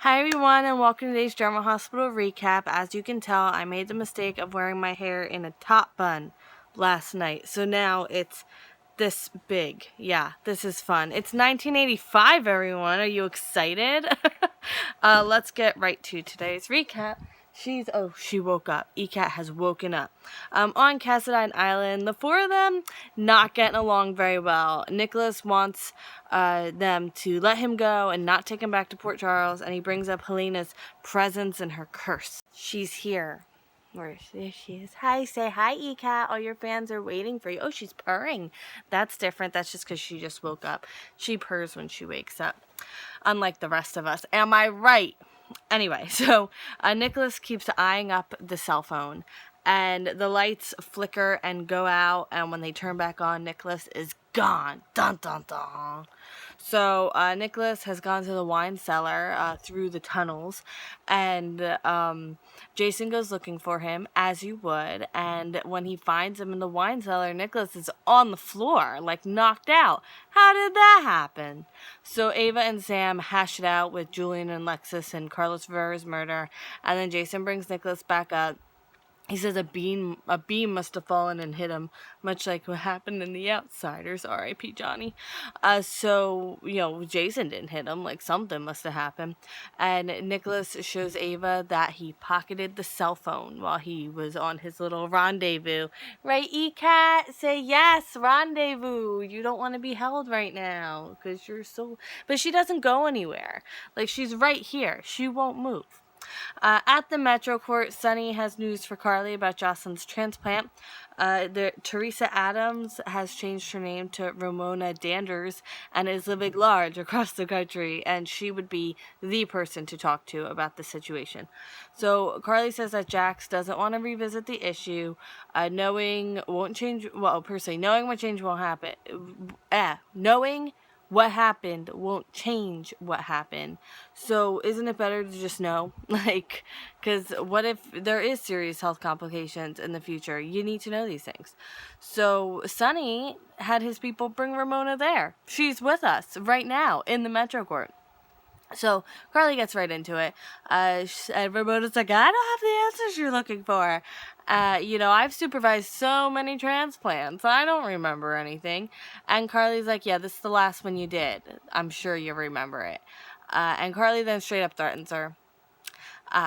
Hi everyone, and welcome to today's Drama Hospital recap. As you can tell, I made the mistake of wearing my hair in a top bun last night. So now it's this big. Yeah, this is fun. It's 1985, everyone. Are you excited? Let's get right to today's recap. She woke up. ECAT has woken up. On Cassadine Island, the four of them not getting along very well. Nicholas wants them to let him go and not take him back to Port Charles, and he brings up Helena's presence and her curse. She's here. There she is. Hi, say hi, ECAT. All your fans are waiting for you. Oh, she's purring. That's different. That's just because she just woke up. She purrs when she wakes up, unlike the rest of us. Am I right? Anyway, so Nicholas keeps eyeing up the cell phone, and the lights flicker and go out, and when they turn back on, Nicholas is gone. Dun, dun, dun. So Nicholas has gone to the wine cellar through the tunnels, and Jason goes looking for him, as you would, and when he finds him in the wine cellar, Nicholas is on the floor, like knocked out. How did that happen? So Ava and Sam hash it out with Julian and Lexus and Carlos Rivera's murder, and then Jason brings Nicholas back up. He says a beam must have fallen and hit him, much like what happened in The Outsiders, R.I.P. Johnny. So, Jason didn't hit him, like something must have happened. And Nicholas shows Ava that he pocketed the cell phone while he was on his little rendezvous. Right, ECAT? Say yes, rendezvous. You don't want to be held right now, because you're so... But she doesn't go anywhere. Like, she's right here. She won't move. At the Metro Court, Sunny has news for Carly about JOSSLYN'S transplant. Teresa Adams has changed her name to Ramona Danders and is living large across the country, and she would be the person to talk to about the situation. So Carly says that Jax doesn't want to revisit the issue. Knowing what change won't happen. Knowing what happened won't change what happened. So isn't it better to just know? Because what if there is serious health complications in the future? You need to know these things. So Sunny had his people bring Ramona there. She's with us right now in the Metro Court. So Carly gets right into it. Ramona's like, I don't have the answers you're looking for. I've supervised so many transplants. I don't remember anything. And Carly's like, yeah, this is the last one you did. I'm sure you remember it. And Carly then straight up threatens her.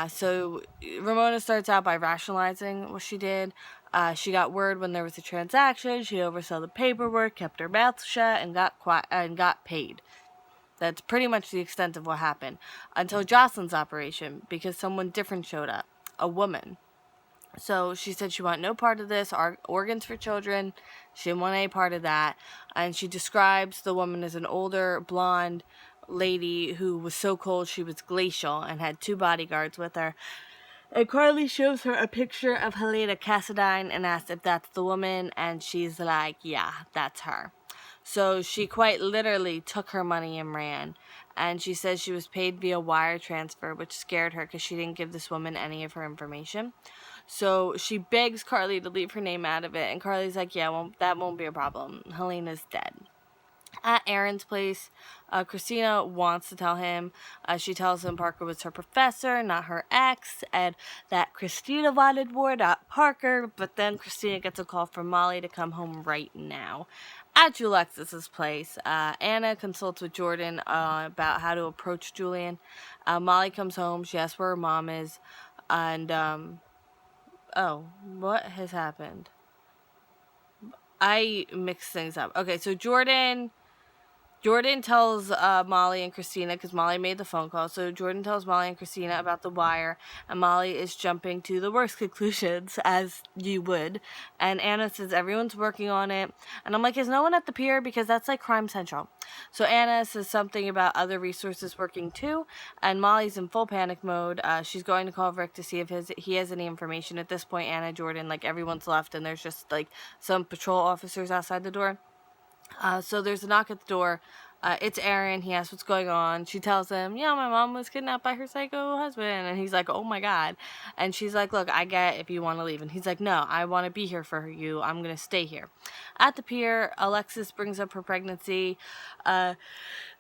So Ramona starts out by rationalizing what she did. She got word when there was a transaction. She oversaw the paperwork, kept her mouth shut, and got paid. That's pretty much the extent of what happened. Until JOSSLYN'S operation, because someone different showed up. A woman. So she said she wanted no part of this. Organs for children. She didn't want any part of that. And she describes the woman as an older, blonde lady who was so cold she was glacial and had 2 bodyguards with her. And Carly shows her a picture of Helena Cassadine and asks if that's the woman. And she's like, yeah, that's her. So she quite literally took her money and ran. And she says she was paid via wire transfer, which scared her because she didn't give this woman any of her information. So she begs Carly to leave her name out of it. And Carly's like, yeah, that won't be a problem. Helena's dead. At Aaron's place, Christina wants to tell him. She tells him Parker was her professor, not her ex, and that Christina wanted more, not Parker. But then Christina gets a call from Molly to come home right now. At Alexis's place, Anna consults with Jordan about how to approach Julian. Molly comes home. She asks where her mom is. And, what has happened? I mixed things up. Okay, so Jordan tells Molly and Christina, because Molly made the phone call, so Jordan tells Molly and Christina about the wire, and Molly is jumping to the worst conclusions, as you would, and Anna says everyone's working on it, and I'm like, is no one at the pier? Because that's like Crime Central. So Anna says something about other resources working too, and Molly's in full panic mode. She's going to call Rick to see if he has any information. At this point, Anna, Jordan, everyone's left, and there's just some patrol officers outside the door. So there's a knock at the door. It's Aaron. He asks what's going on. She tells him, my mom was kidnapped by her psycho husband. And he's like, oh my God. And she's like, look, I get if you want to leave. And he's like, no, I want to be here for you. I'm going to stay here. At the pier, Alexis brings up her pregnancy.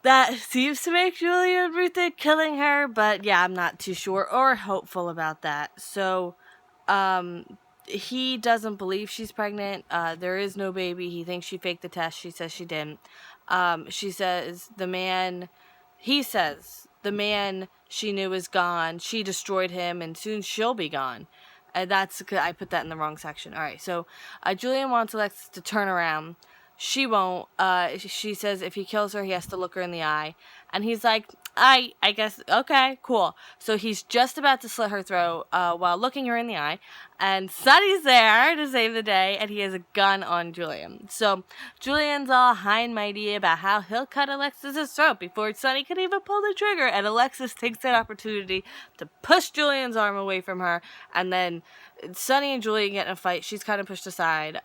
That seems to make Julian rethink killing her, but yeah, I'm not too sure or hopeful about that. So, he doesn't believe she's pregnant. There is no baby. He thinks she faked the test. She says she didn't. She says he says the man she knew is gone. She destroyed him, and soon she'll be gone. I put that in the wrong section. All right, so Julian wants Alexis to turn around. She won't. She says if he kills her, he has to look her in the eye. And he's like, I guess, okay, cool. So he's just about to slit her throat while looking her in the eye. And Sonny's there to save the day, and he has a gun on Julian. So Julian's all high and mighty about how he'll cut Alexis' throat before Sonny could even pull the trigger. And Alexis takes that opportunity to push Julian's arm away from her. And then Sonny and Julian get in a fight. She's kind of pushed aside.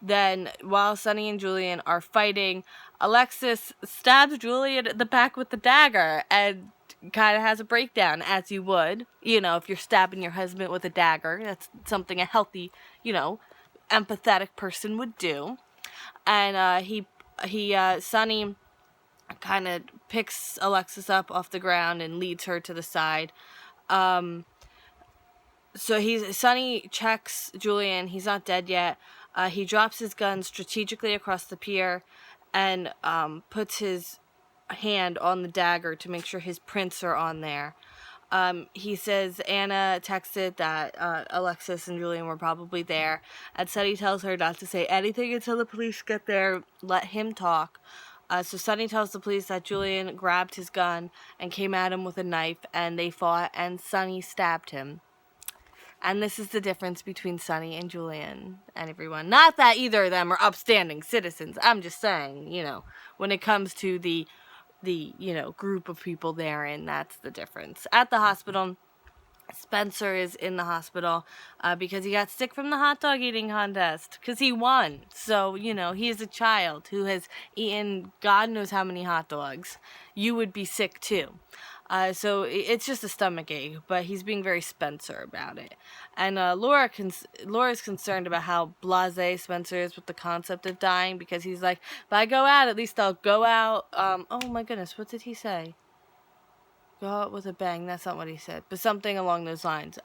Then, while Sonny and Julian are fighting, Alexis stabs Julian in the back with the dagger and kind of has a breakdown, as you would. You know, if you're stabbing your husband with a dagger, that's something a healthy, empathetic person would do. And Sonny kind of picks Alexis up off the ground and leads her to the side. So Sonny checks Julian. He's not dead yet. He drops his gun strategically across the pier and puts his hand on the dagger to make sure his prints are on there. He says Anna texted that Alexis and Julian were probably there, and Sonny tells her not to say anything until the police get there. Let him talk. So Sonny tells the police that Julian grabbed his gun and came at him with a knife, and they fought, and Sonny stabbed him. And this is the difference between Sonny and Julian and everyone. Not that either of them are upstanding citizens. I'm just saying, when it comes to the group of people therein, that's the difference. At the hospital, Spencer is in the hospital because he got sick from the hot dog eating contest because he won. So, he is a child who has eaten God knows how many hot dogs. You would be sick too. So it's just a stomach ache, but he's being very Spencer about it. And Laura's concerned about how blasé Spencer is with the concept of dying because he's like, if I go out, at least I'll go out. Oh my goodness, what did he say? Go out with a bang. That's not what he said, but something along those lines.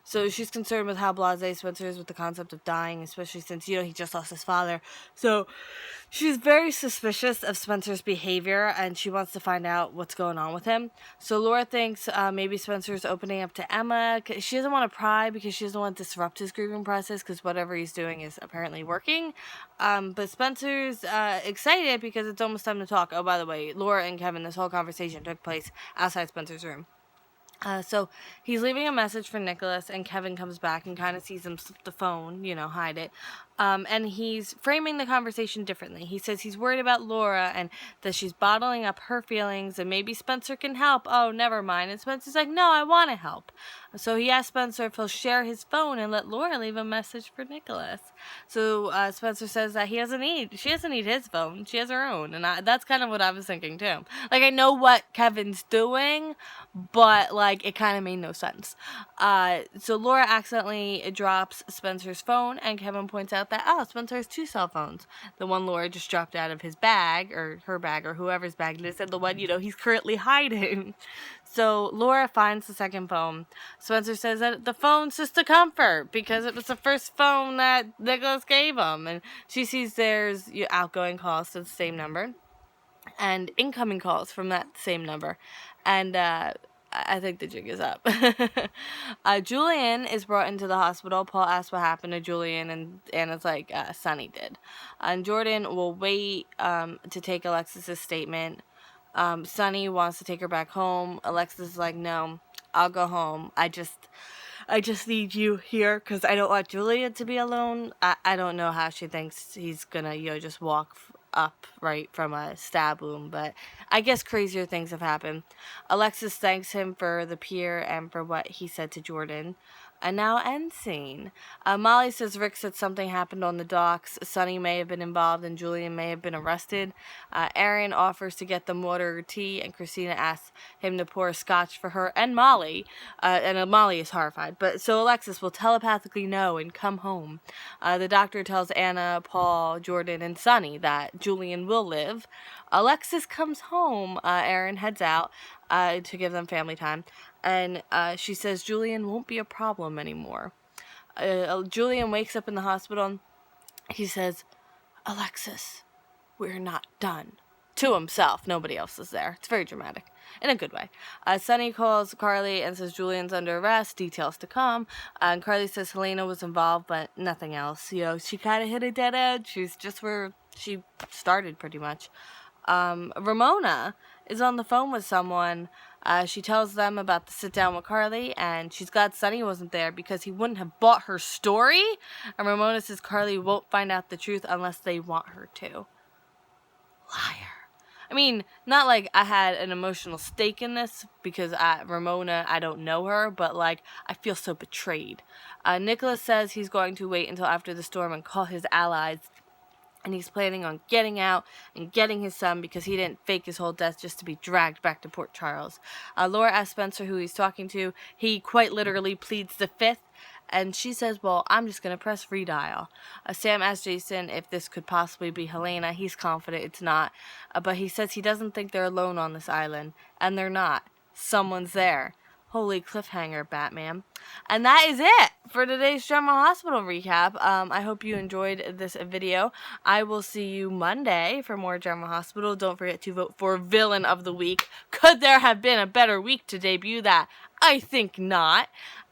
So she's concerned with how blasé Spencer is with the concept of dying, especially since, he just lost his father. So she's very suspicious of Spencer's behavior, and she wants to find out what's going on with him. So Laura thinks maybe Spencer's opening up to Emma. She doesn't want to pry because she doesn't want to disrupt his grieving process because whatever he's doing is apparently working. But Spencer's excited because it's almost time to talk. Oh, by the way, Laura and Kevin, this whole conversation took place outside Spencer's room. So he's leaving a message for Nicholas, and Kevin comes back and kind of sees him slip the phone, hide it. And he's framing the conversation differently. He says he's worried about Laura and that she's bottling up her feelings and maybe Spencer can help. Oh, never mind. And Spencer's like, no, I want to help. So he asks Spencer if he'll share his phone and let Laura leave a message for Nicholas. So Spencer says that she doesn't need his phone. She has her own. And that's kind of what I was thinking too. Like, I know what Kevin's doing, but it kind of made no sense. So Laura accidentally drops Spencer's phone, and Kevin points out that, Spencer has 2 cell phones. The one Laura just dropped out of his bag, or her bag, or whoever's bag it is, and the one, he's currently hiding. So Laura finds the second phone. Spencer says that the phone's just a comfort because it was the first phone that Nicholas gave him. And she sees there's outgoing calls to the same number and incoming calls from that same number. And I think the jig is up. Julian is brought into the hospital. Paul asks what happened to Julian, and Anna's like, Sonny did. And Jordan will wait to take Alexis's statement. Sonny wants to take her back home. Alexis is like, no, I'll go home. I just need you here because I don't want Julian to be alone. I don't know how she thinks he's gonna, just walk up right from a stab wound, but I guess crazier things have happened. Alexis thanks him for the PIER and for what he said to Jordan. And now end scene. Molly says Rick said something happened on the docks. Sonny may have been involved and Julian may have been arrested. Aaron offers to get them water or tea, and Christina asks him to pour scotch for her and Molly. And Molly is horrified. But so Alexis will telepathically know and come home. The doctor tells Anna, Paul, Jordan, and Sonny that Julian will live. Alexis comes home. Aaron heads out to give them family time. And she says Julian won't be a problem anymore. Julian wakes up in the hospital. He says, Alexis, we're not done. To himself. Nobody else is there. It's very dramatic. In a good way. Sonny calls Carly and says Julian's under arrest. Details to come. And Carly says Helena was involved, but nothing else. She kind of hit a dead end. She's just where she started, pretty much. Ramona is on the phone with someone. She tells them about the sit down with Carly, and she's glad Sonny wasn't there because he wouldn't have bought her story. And Ramona says Carly won't find out the truth unless they want her to. Liar. I mean, not like I had an emotional stake in this because Ramona, I don't know her, but like I feel so betrayed. Nicholas says he's going to wait until after the storm and call his allies. And he's planning on getting out and getting his son because he didn't fake his whole death just to be dragged back to Port Charles. Laura asks Spencer who he's talking to. He quite literally pleads the fifth. And she says, well, I'm just going to press redial. Sam asks Jason if this could possibly be Helena. He's confident it's not. But he says he doesn't think they're alone on this island. And they're not. Someone's there. Holy cliffhanger, Batman. And that is it for today's General Hospital recap. I hope you enjoyed this video. I will see you Monday for more General Hospital. Don't forget to vote for Villain of the Week. Could there have been a better week to debut that? I think not.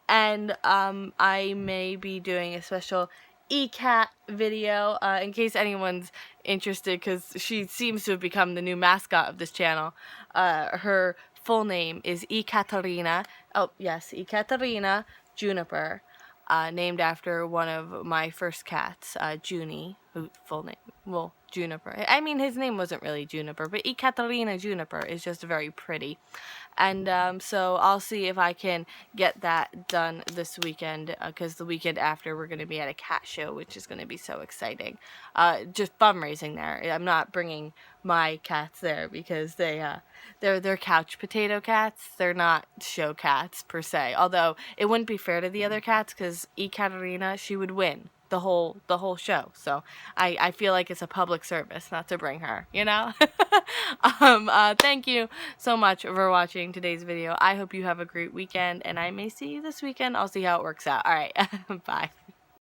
And I may be doing a special ECAT video in case anyone's interested, because she seems to have become the new mascot of this channel. Her full name is Ekaterina. Oh, yes, Ekaterina Juniper, named after one of my first cats, Junie, who full name, well, Juniper. I mean, his name wasn't really Juniper, but Ekaterina Juniper is just very pretty. And so I'll see if I can get that done this weekend, because the weekend after we're going to be at a cat show, which is going to be so exciting. Just fundraising there. I'm not bringing my cats there because they're couch potato cats. They're not show cats per se. Although it wouldn't be fair to the other cats because Ekaterina, she would win the whole show. So I feel like it's a public service not to bring her, you know? Thank you so much for watching today's video. I hope you have a great weekend, and I may see you this weekend. I'll see how it works out. All right. Bye.